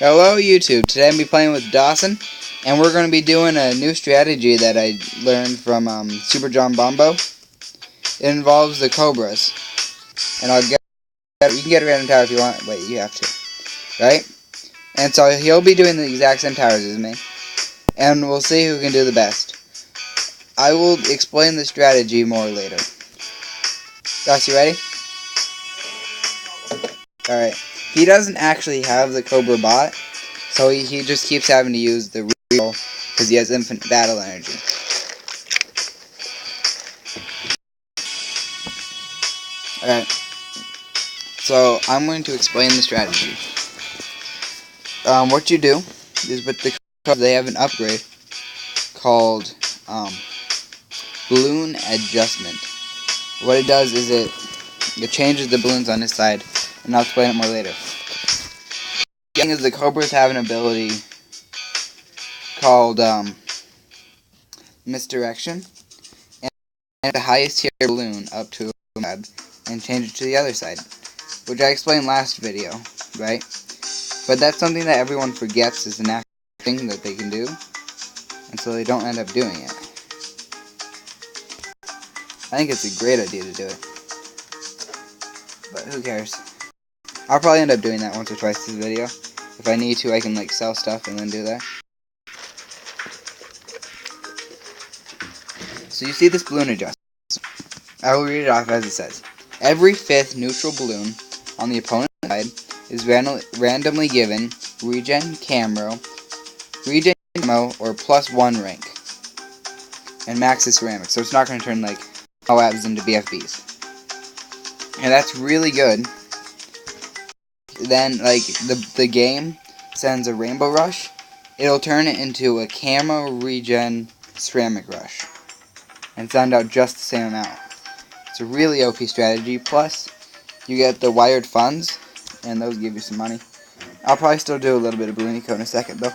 Hello YouTube, today I'm going to be playing with Dawson, and we're going to be doing a new strategy that I learned from Super John Bombo. It involves the Cobras, and you can get a random tower if you want, wait, you have to, right? And so he'll be doing the exact same towers as me, and we'll see who can do the best. I will explain the strategy more later. Doss, you ready? Alright, he doesn't actually have the Cobra bot, so he just keeps having to use the real because he has infinite battle energy. Alright, so I'm going to explain the strategy. What you do is with the Cobra, they have an upgrade called Balloon Adjustment. What it does is it changes the balloons on his side, and I'll explain it more later. The thing is, the Cobras have an ability called Misdirection, and the highest tier balloon up to a tab and change it to the other side, which I explained last video, right? But that's something that everyone forgets is an actual thing that they can do, and so they don't end up doing it. I think it's a great idea to do it, but who cares? I'll probably end up doing that once or twice this video. If I need to, I can like sell stuff and then do that. So you see this balloon adjustment. I will read it off as it says. Every fifth neutral balloon on the opponent's side is randomly given regen camo, or +1 rank, and max is ceramic, so it's not going to turn like Moabs into BFBs. And that's really good. Then like the game sends a rainbow rush, it'll turn it into a camo regen ceramic rush and send out just the same amount. It's a really OP strategy. Plus you get the wired funds, and those give you some money. I'll probably still do a little bit of Blue Nico in a second though.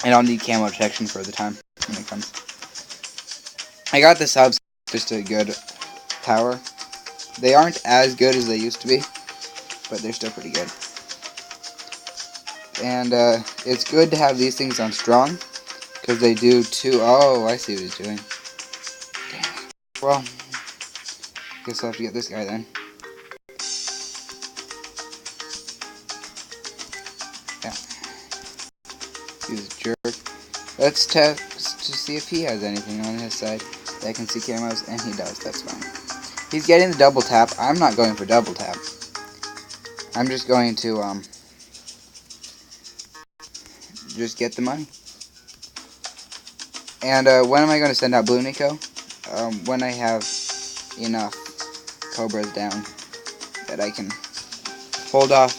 And I'll need camo protection for the time when it comes. I got the subs just a good tower. They aren't as good as they used to be, but they're still pretty good. And it's good to have these things on strong, because they do too. Oh, I see what he's doing. Damn. Well, guess I'll have to get this guy then. Yeah. He's a jerk. Let's test to see if he has anything on his side that can see camos, and he does. That's fine. He's getting the double tap. I'm not going for double tap. I'm just going to just get the money. And when am I going to send out Blue Nico? When I have enough Cobras down that I can hold off,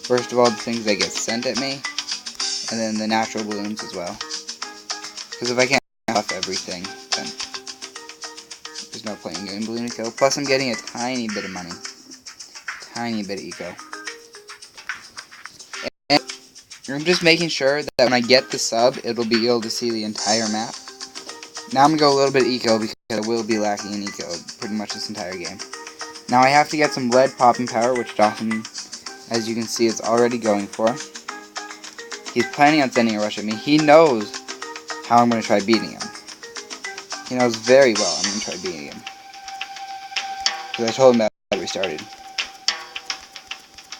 first of all, the things that get sent at me, and then the natural balloons as well. Because if I can't off everything, then there's no point in getting Blue Nico. Plus I'm getting a tiny bit of money. Tiny bit of eco. And I'm just making sure that when I get the sub, it'll be able to see the entire map. Now I'm going to go a little bit eco because I will be lacking in eco pretty much this entire game. Now I have to get some lead popping power, which Dawson, as you can see, is already going for. He's planning on sending a rush at me. He knows how I'm going to try beating him. He knows very well I'm going to try beating him. Because I told him that we started.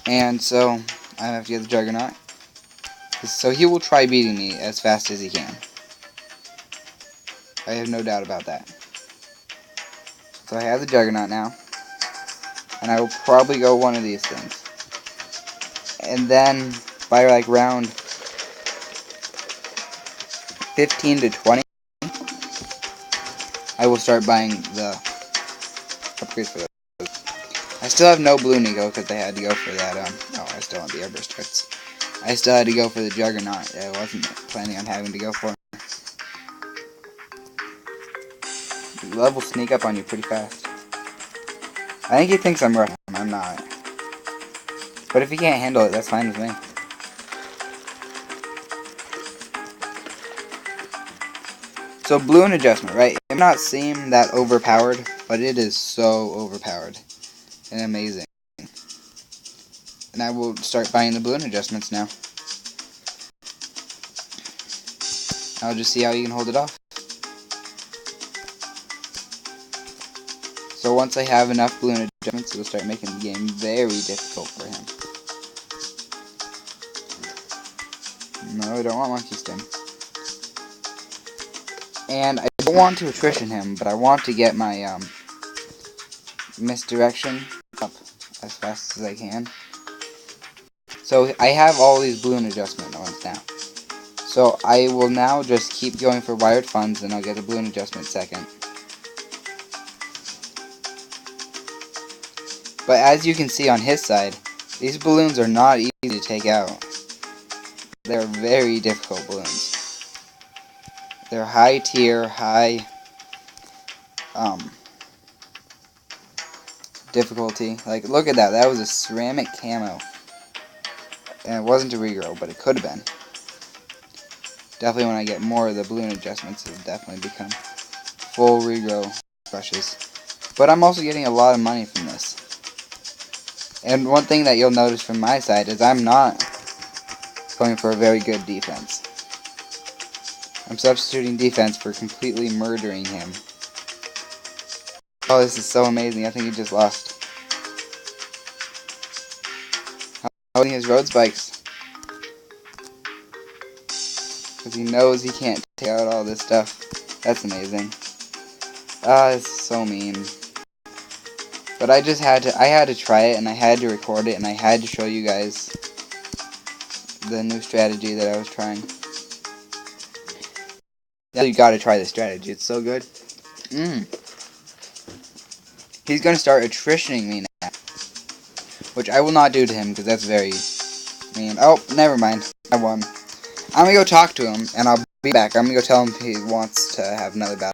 And so I have to get the Juggernaut. So he will try beating me as fast as he can. I have no doubt about that. So I have the Juggernaut now. And I will probably go one of these things. And then by like round 15 to 20, I will start buying the upgrades for those. I still have no Blue Nico because I had to go for that, oh, I still want the Airburst Turrets. I still had to go for the Juggernaut. I wasn't planning on having to go for it. The love will sneak up on you pretty fast. I think he thinks I'm rushing him. I'm not. But if he can't handle it, that's fine with me. So balloon adjustment, right? It may not seem that overpowered, but it is so overpowered and amazing. And I will start buying the balloon adjustments now. I'll just see how you can hold it off. So once I have enough balloon adjustments, it'll start making the game very difficult for him. No, I don't want Monkey Stim. And I don't want to attrition him, but I want to get my misdirection up as fast as I can. So I have all these balloon adjustment ones now. So I will now just keep going for wired funds, and I'll get the balloon adjustment second. But as you can see on his side, these balloons are not easy to take out. They're very difficult balloons. They're high tier, high difficulty. Like, look at that. That was a ceramic camo. And it wasn't a regrow, but it could have been. Definitely when I get more of the balloon adjustments, it'll definitely become full regrow brushes. But I'm also getting a lot of money from this. And one thing that you'll notice from my side is I'm not going for a very good defense. I'm substituting defense for completely murdering him. Oh, this is so amazing. I think he just lost. Holding his road spikes. Because he knows he can't take out all this stuff. That's amazing. Ah, it's so mean. But I had to try it, and I had to record it, and I had to show you guys the new strategy that I was trying. Yeah, you gotta try this strategy. It's so good. He's gonna start attritioning me now, which I will not do to him because that's very mean. Oh, never mind. I won. I'm gonna go talk to him, and I'll be back. I'm gonna go tell him he wants to have another battle.